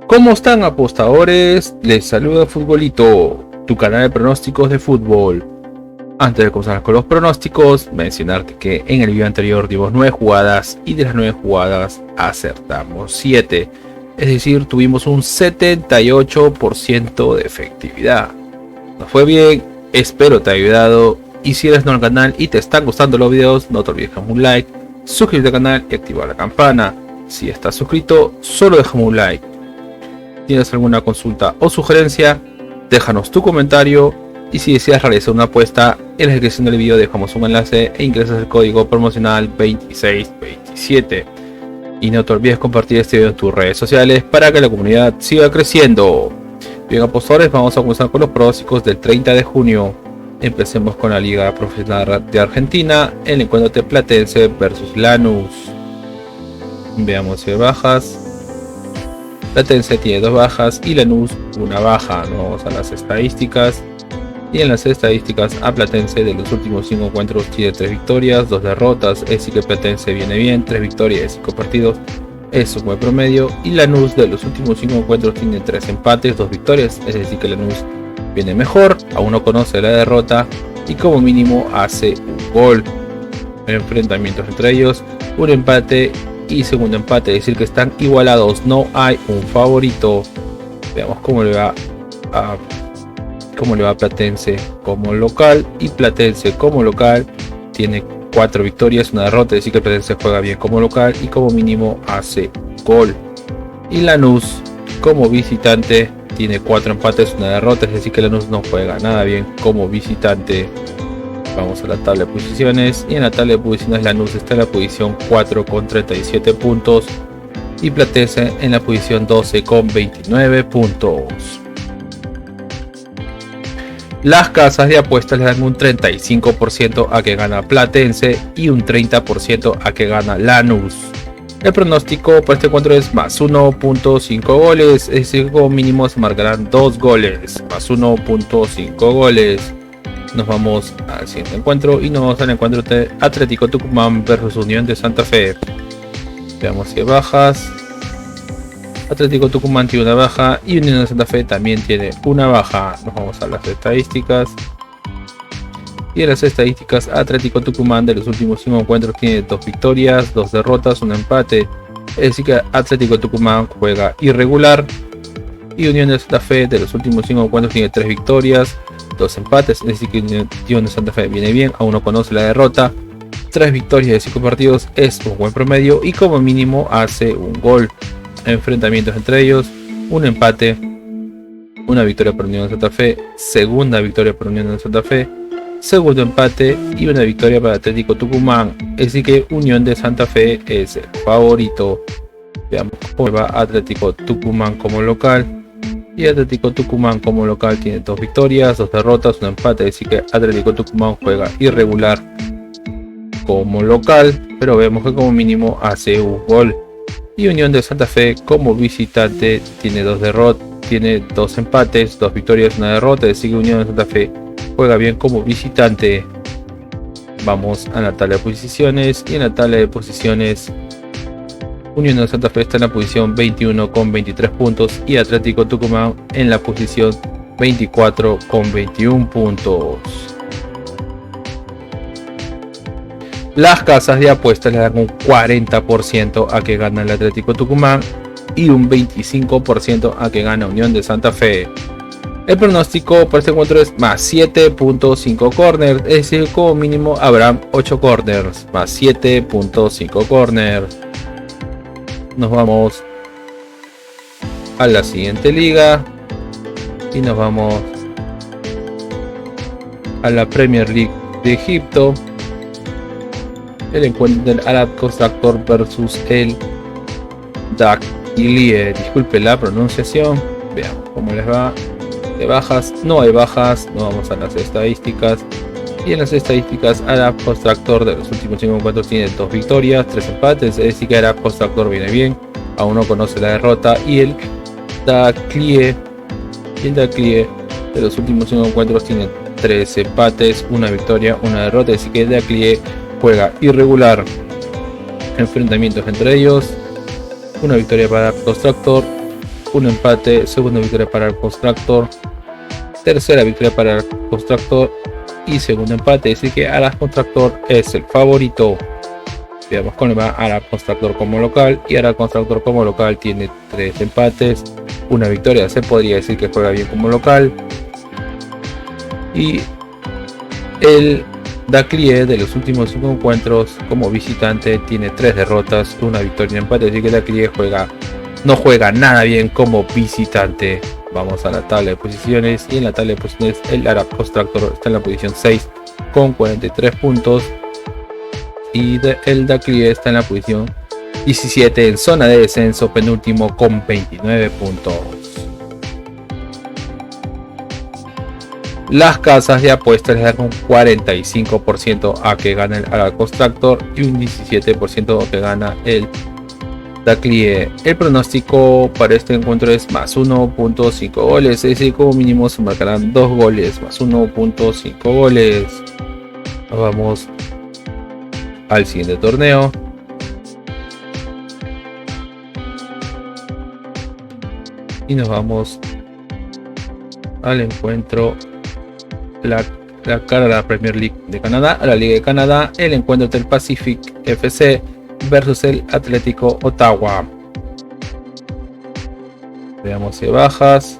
¿Cómo están, apostadores? Les saluda Futbolito, tu canal de pronósticos de fútbol. Antes de comenzar con los pronósticos, mencionarte que en el video anterior dimos 9 jugadas y de las 9 jugadas acertamos 7. Es decir, tuvimos un 78% de efectividad. Nos fue bien, espero te haya ayudado. Y si eres nuevo al canal y te están gustando los videos, no te olvides dejar un like, suscribirte al canal y activar la campana. Si estás suscrito, solo déjame un like. ¿Tienes alguna consulta o sugerencia? Déjanos tu comentario, y si deseas realizar una apuesta, en la descripción del video dejamos un enlace e ingresas el código promocional 2627. Y no te olvides compartir este video en tus redes sociales para que la comunidad siga creciendo. Bien, apostadores, vamos a comenzar con los pronósticos del 30 de junio. Empecemos con la Liga Profesional de Argentina, el encuentro de Platense versus Lanús. Veamos si hay bajas. Platense tiene 2 bajas y Lanús una baja. Nos vamos a las estadísticas. Y en las estadísticas, a Platense de los últimos 5 encuentros tiene 3 victorias, 2 derrotas. Es decir que Platense viene bien, 3 victorias de 5 partidos es un buen promedio. Y Lanús de los últimos 5 encuentros tiene 3 empates, 2 victorias. Es decir que Lanús viene mejor, aún no conoce la derrota y como mínimo hace un gol. Enfrentamientos entre ellos, un empate y segundo empate, es decir que están igualados, no hay un favorito. Veamos cómo le va a Platense como local. Y Platense como local tiene 4 victorias, una derrota, es decir que Platense juega bien como local y como mínimo hace gol. Y Lanús como visitante tiene 4 empates, una derrota, es decir que Lanús no juega nada bien como visitante. Vamos a la tabla de posiciones, y en la tabla de posiciones Lanús está en la posición 4 con 37 puntos y Platense en la posición 12 con 29 puntos. Las casas de apuestas le dan un 35% a que gana Platense y un 30% a que gana Lanús. El pronóstico para este encuentro es más 1.5 goles, es decir, como mínimo se marcarán 2 goles, más 1.5 goles. Nos vamos al siguiente encuentro y nos vamos al encuentro de Atlético Tucumán versus Unión de Santa Fe. Veamos si hay bajas. Atlético Tucumán tiene una baja y Unión de Santa Fe también tiene una baja. Nos vamos a las estadísticas. Y en las estadísticas, Atlético Tucumán de los últimos 5 encuentros tiene 2 victorias, 2 derrotas, un empate. Es decir que Atlético Tucumán juega irregular. Y Unión de Santa Fe de los últimos 5 encuentros tiene 3 victorias, 2 empates. Es decir que Unión de Santa Fe viene bien, aún no conoce la derrota. 3 victorias de 5 partidos es un buen promedio y como mínimo hace un gol. Enfrentamientos entre ellos, un empate, una victoria para Unión de Santa Fe, segunda victoria para Unión de Santa Fe, segundo empate y una victoria para Atlético Tucumán. Es decir que Unión de Santa Fe es el favorito. Veamos cómo va Atlético Tucumán como local. Y Atlético Tucumán como local tiene 2 victorias, 2 derrotas, un empate. Es decir que Atlético Tucumán juega irregular como local, pero vemos que como mínimo hace un gol. Y Unión de Santa Fe como visitante tiene 2 derrotas, tiene 2 empates, 2 victorias, una derrota. Es decir que Unión de Santa Fe juega bien como visitante. Vamos a la tabla de posiciones, y en la tabla de posiciones Unión de Santa Fe está en la posición 21 con 23 puntos y Atlético Tucumán en la posición 24 con 21 puntos. Las casas de apuestas le dan un 40% a que gana el Atlético Tucumán y un 25% a que gana Unión de Santa Fe. El pronóstico para este encuentro es más 7.5 corners, es decir, como mínimo habrá 8 corners, más 7.5 corners. Nos vamos a la siguiente liga y nos vamos a la Premier League de Egipto. El encuentro del Al Constructor versus el Dakhilie. Disculpe la pronunciación. Veamos cómo les va. De bajas, no hay bajas. Nos vamos a las estadísticas. Y en las estadísticas, Al Constructor de los últimos 5 encuentros tiene 2 victorias, 3 empates. Es decir que Al Constructor viene bien, aún no conoce la derrota. Y el Dakhilie de los últimos 5 encuentros tiene 3 empates, una victoria, una derrota. Es decir que el Dakhilie juega irregular. Enfrentamientos entre ellos, una victoria para Constructor un empate, segunda victoria para el Constructor, tercera victoria para el Constructor y segundo empate, así que Aras Constructor es el favorito. Veamos cómo le va a Aras Constructor como local, y Aras Constructor como local tiene 3 empates, una victoria, se podría decir que juega bien como local, y el Daclie de los últimos 5 encuentros como visitante tiene 3 derrotas, una victoria y un empate, así que Daclie no juega nada bien como visitante. Vamos a la tabla de posiciones, y en la tabla de posiciones el Aras Constructor está en la posición 6 con 43 puntos, y el Daclie está en la posición 17 en zona de descenso, penúltimo con 29 puntos. Las casas de apuestas le dan un 45% a que gana el Aras Constructor y un 17% a que gana el Daclie. El pronóstico para este encuentro es más 1.5 goles, es decir, como mínimo se marcarán 2 goles, más 1.5 goles. Nos vamos al siguiente torneo. Y nos vamos al encuentro, la cara de la Premier League de Canadá, a la Liga de Canadá, el encuentro del Pacific FC versus el Atlético Ottawa. Veamos si hay bajas.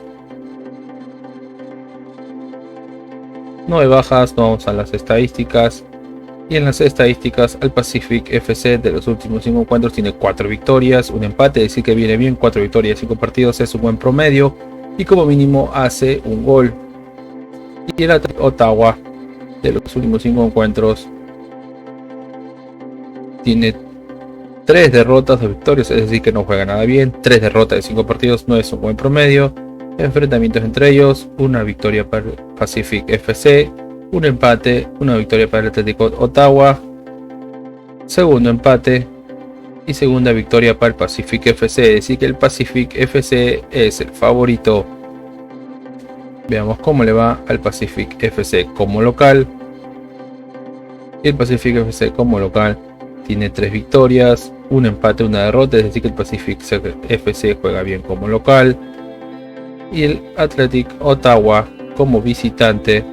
No hay bajas, no vamos a las estadísticas. Y en las estadísticas, el Pacific FC de los últimos 5 encuentros tiene 4 victorias, un empate, es decir que viene bien. 4 victorias, 5 partidos es un buen promedio, y como mínimo hace un gol. Y el Atlético Ottawa de los últimos 5 encuentros tiene 3 derrotas, 2 victorias, es decir que no juega nada bien. 3 derrotas de 5 partidos no es un buen promedio. Enfrentamientos entre ellos, una victoria para el Pacific FC, un empate, una victoria para el Atlético Ottawa, segundo empate y segunda victoria para el Pacific FC, es decir que el Pacific FC es el favorito. Veamos cómo le va al Pacific FC como local. El Pacific FC como local tiene 3 victorias, un empate, una derrota, es decir que el Pacific FC juega bien como local. Y el Athletic Ottawa como visitante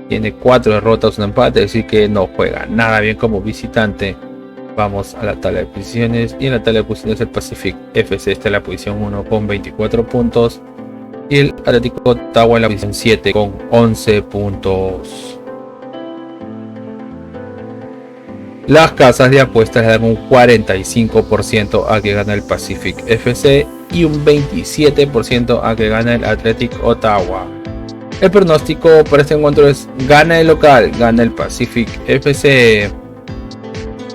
tiene 4 derrotas, un empate, es decir que no juega nada bien como visitante. Vamos a la tabla de posiciones, y en la tabla de posiciones el Pacific FC está en la posición 1 con 24 puntos y el Atlético Ottawa en la posición 7 con 11 puntos. Las casas de apuestas le dan un 45% a que gana el Pacific FC y un 27% a que gana el Athletic Ottawa. El pronóstico para este encuentro es gana el local, gana el Pacific FC.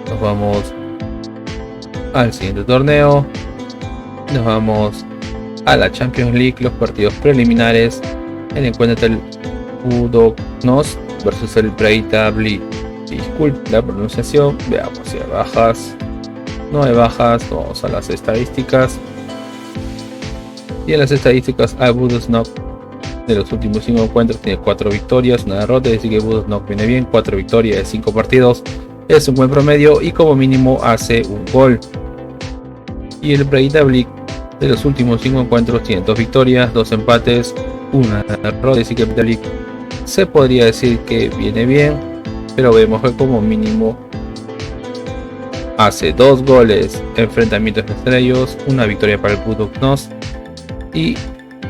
Nos vamos al siguiente torneo. Nos vamos a la Champions League, los partidos preliminares. El encuentro del Budućnost versus el Breidablik. Disculpe la pronunciación. Veamos si hay bajas. No hay bajas. Vamos a las estadísticas. Y en las estadísticas, el Budućnost de los últimos 5 encuentros tiene 4 victorias, una derrota, es decir que Budućnost viene bien. 4 victorias de 5 partidos es un buen promedio, y como mínimo hace un gol. Y el Breidablik de los últimos 5 encuentros tiene 2 victorias, 2 empates, una derrota, es decir que el Breidablik se podría decir que viene bien, pero vemos que como mínimo hace 2 goles. Enfrentamientos entre ellos, una victoria para el Budućnost y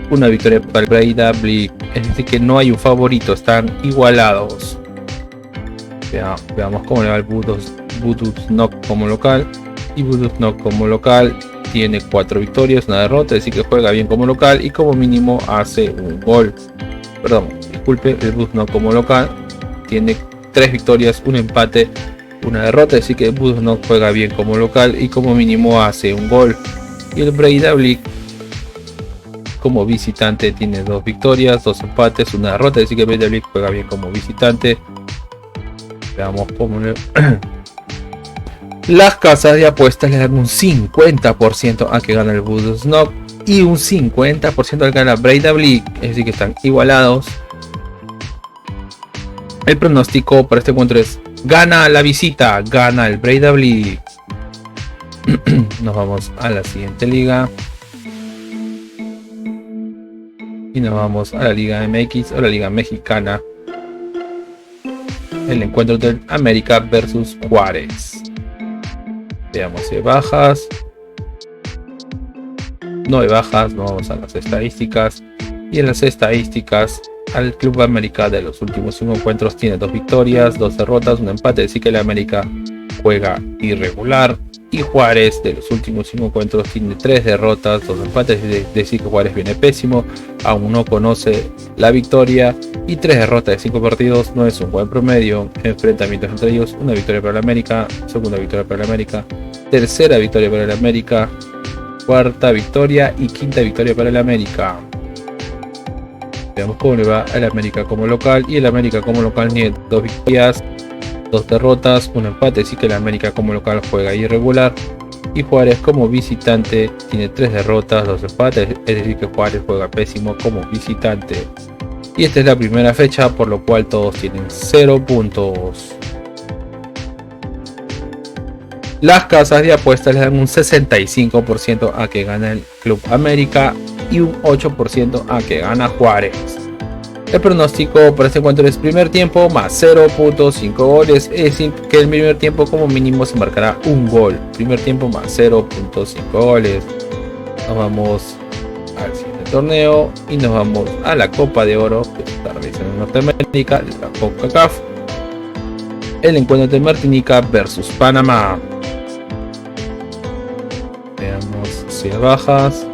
una victoria para el Breidablik, es decir que no hay un favorito, están igualados. Veamos cómo le va el Budućnost como local. Y Budućnost como local tiene 4 victorias, una derrota, es decir que juega bien como local y como mínimo hace un gol. Perdón, disculpe, el Budućnost como local tiene 3 victorias, un empate, una derrota, es decir que el Budućnost juega bien como local y como mínimo hace un gol. Y el Breidablik como visitante tiene 2 victorias, 2 empates, una derrota, es decir que el Breidablik juega bien como visitante. Veamos cómo las casas de apuestas le dan un 50% a que gana el Budućnost y un 50% al que gana Breidablik, es decir que están igualados. El pronóstico para este encuentro es gana la visita, gana el Breidablik. Nos vamos a la siguiente liga. Y nos vamos a la Liga MX o la Liga Mexicana. El encuentro del América versus Juárez. Veamos si hay bajas. No hay bajas, nos vamos a las estadísticas. Y en las estadísticas, al Club América de los últimos 5 encuentros tiene 2 victorias, 2 derrotas, un empate, así que el América juega irregular. Y Juárez de los últimos 5 encuentros tiene 3 derrotas, 2 empates, es decir que Juárez viene pésimo, aún no conoce la victoria, y 3 derrotas de 5 partidos no es un buen promedio. Enfrentamientos entre ellos: una victoria para el América, segunda victoria para el América, tercera victoria para el América, cuarta victoria y quinta victoria para el América. Veamos cómo le va al América como local, y el América como local tiene 2 victorias, 2 derrotas, un empate, así que el América como local juega irregular. Y Juárez como visitante tiene 3 derrotas, 2 empates, es decir que Juárez juega pésimo como visitante. Y esta es la primera fecha, por lo cual todos tienen 0 puntos. Las casas de apuestas le dan un 65% a que gana el Club América y un 8% a que gana Juárez. El pronóstico para este encuentro es primer tiempo más 0.5 goles, es decir que el primer tiempo como mínimo se marcará un gol. Primer tiempo más 0.5 goles. Nos vamos al siguiente torneo y nos vamos a la Copa de Oro que se está realizando en Norteamérica, la CONCACAF. El encuentro de Martinica versus Panamá. Veamos si hay bajas.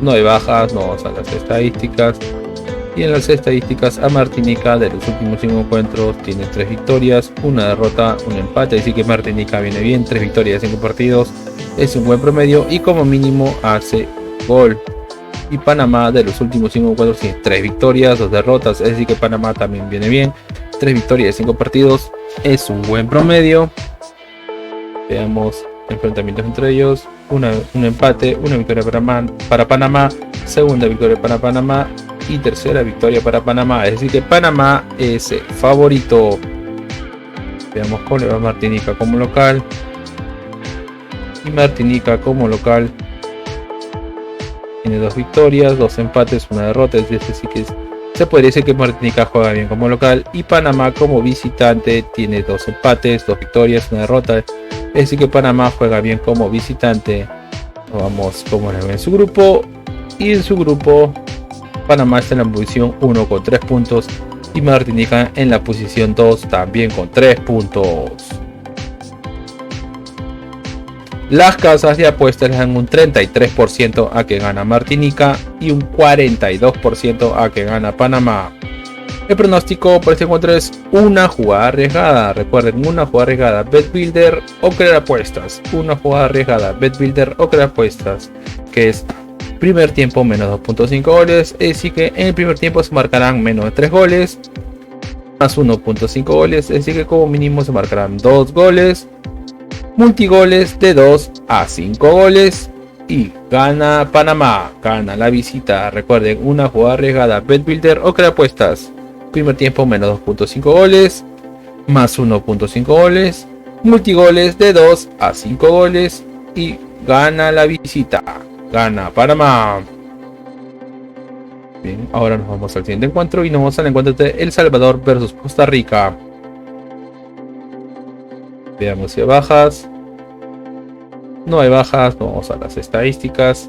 No hay bajas, no vamos a las estadísticas. Y en las estadísticas, a Martinica de los últimos 5 encuentros tiene 3 victorias, una derrota, un empate, así que Martinica viene bien, 3 victorias de 5 partidos, es un buen promedio y como mínimo hace gol. Y Panamá de los últimos 5 encuentros tiene 3 victorias, 2 derrotas, es decir que Panamá también viene bien, 3 victorias de 5 partidos, es un buen promedio. Veamos enfrentamientos entre ellos: un empate, una victoria para Panamá, segunda victoria para Panamá y tercera victoria para Panamá, es decir que Panamá es el favorito. Veamos cómo le va a Martinica como local. Y Martinica como local tiene 2 victorias, 2 empates, una derrota, es decir que se podría decir que Martinica juega bien como local. Y Panamá como visitante tiene 2 empates, 2 victorias, una derrota, es decir que Panamá juega bien como visitante. Vamos como le ve en su grupo. Y en su grupo Panamá está en la posición 1 con 3 puntos y Martinica en la posición 2 también con 3 puntos. Las casas de apuestas le dan un 33% a que gana Martinica y un 42% a que gana Panamá. El pronóstico por este encuentro es una jugada arriesgada. Recuerden, una jugada arriesgada, BetBuilder o crear apuestas. Una jugada arriesgada, BetBuilder o crear apuestas, que es primer tiempo menos 2.5 goles, es decir que en el primer tiempo se marcarán menos de 3 goles, más 1.5 goles, es decir que como mínimo se marcarán 2 goles, multigoles de 2 a 5 goles y gana Panamá, gana la visita. Recuerden, una jugada arriesgada, BetBuilder o crear apuestas, primer tiempo menos 2.5 goles, más 1.5 goles, multigoles de 2 a 5 goles y gana la visita. Gana Panamá. Bien, ahora nos vamos al siguiente encuentro y nos vamos al encuentro de El Salvador versus Costa Rica. Veamos si hay bajas. No hay bajas, vamos a las estadísticas.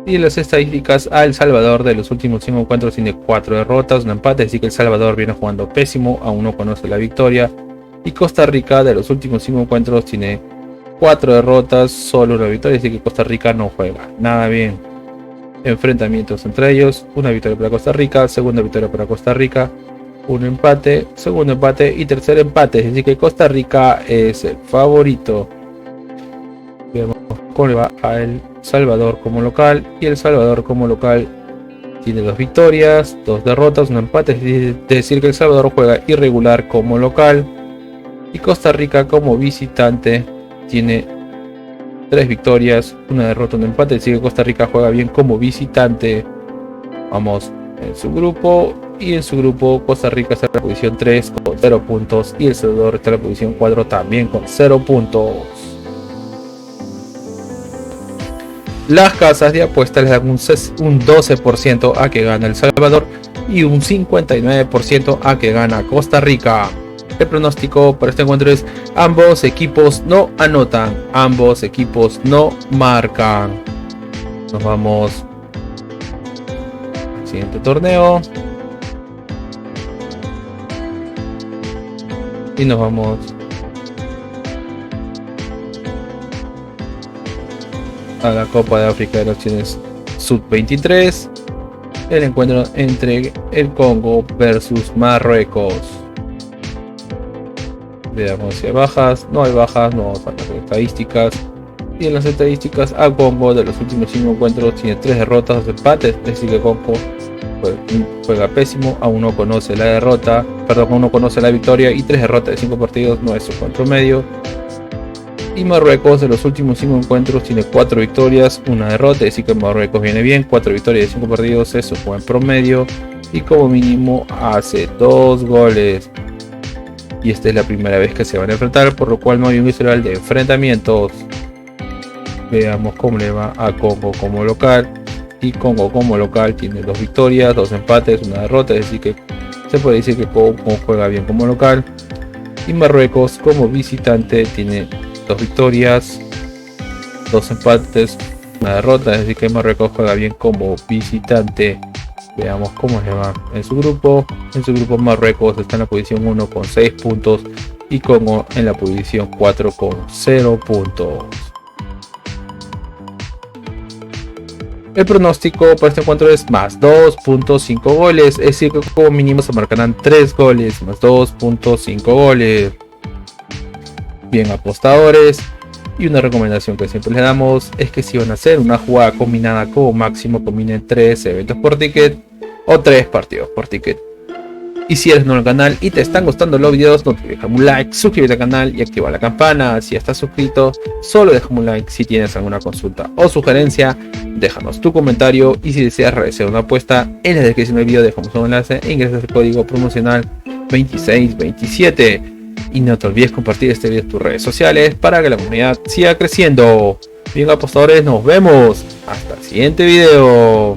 Y en las estadísticas, a El Salvador de los últimos 5 encuentros tiene 4 derrotas, un empate, así que El Salvador viene jugando pésimo, aún no conoce la victoria. Y Costa Rica de los últimos 5 encuentros tiene 4 derrotas, solo una victoria, así que Costa Rica no juega nada bien. Enfrentamientos entre ellos: una victoria para Costa Rica, segunda victoria para Costa Rica, un empate, segundo empate y tercer empate, así que Costa Rica es el favorito. Veamos cómo le va a El Salvador como local, y El Salvador como local tiene 2 victorias, 2 derrotas, un empate, es decir que El Salvador juega irregular como local. Y Costa Rica como visitante tiene 3 victorias, una derrota, un empate, así que Costa Rica juega bien como visitante. Vamos en su grupo, y en su grupo Costa Rica está en la posición 3 con 0 puntos y El Salvador está en la posición 4 también con 0 puntos. Las casas de apuestas les dan un 12% a que gana El Salvador y un 59% a que gana Costa Rica. El pronóstico para este encuentro es: ambos equipos no anotan, ambos equipos no marcan. Nos vamos al siguiente torneo y nos vamos a la Copa de África de Naciones Sub-23, el encuentro entre el Congo versus Marruecos. Veamos si hay bajas. No hay bajas, no vamos a las estadísticas. Y en las estadísticas, a Congo de los últimos 5 encuentros tiene 3 derrotas, 2 empates, es decir que Congo juega pésimo, aún no conoce la derrota, aún no conoce la victoria, y 3 derrotas de 5 partidos no es su buen promedio. Y Marruecos de los últimos 5 encuentros tiene 4 victorias, 1 derrota, es decir que Marruecos viene bien, 4 victorias de 5 partidos es su buen promedio, y como mínimo hace 2 goles. Y esta es la primera vez que se van a enfrentar, por lo cual no hay un historial de enfrentamientos. Veamos cómo le va a Congo como local. Y Congo como local tiene 2 victorias, 2 empates, 1 derrota, es decir que se puede decir que Congo juega bien como local. Y Marruecos como visitante tiene 2 victorias, 2 empates, 1 derrota, es decir que Marruecos juega bien como visitante. Veamos cómo le va en su grupo. En su grupo Marruecos está en la posición 1 con 6 puntos y Congo en la posición 4 con 0 puntos. El pronóstico para este encuentro es más 2.5 goles, es decir que como mínimo se marcarán 3 goles, más 2.5 goles. Bien, apostadores, y una recomendación que siempre les damos es que si van a hacer una jugada combinada, como máximo combinen 3 eventos por ticket o 3 partidos por ticket. Y si eres nuevo al canal y te están gustando los videos, no te olvides dejar un like, suscríbete al canal y activa la campana. Si ya estás suscrito, solo déjame un like. Si tienes alguna consulta o sugerencia, déjanos tu comentario. Y si deseas realizar una apuesta, en la descripción del video dejamos un enlace e ingresas el código promocional 2627. Y no te olvides compartir este video en tus redes sociales para que la comunidad siga creciendo. Bien, apostadores, nos vemos hasta el siguiente video.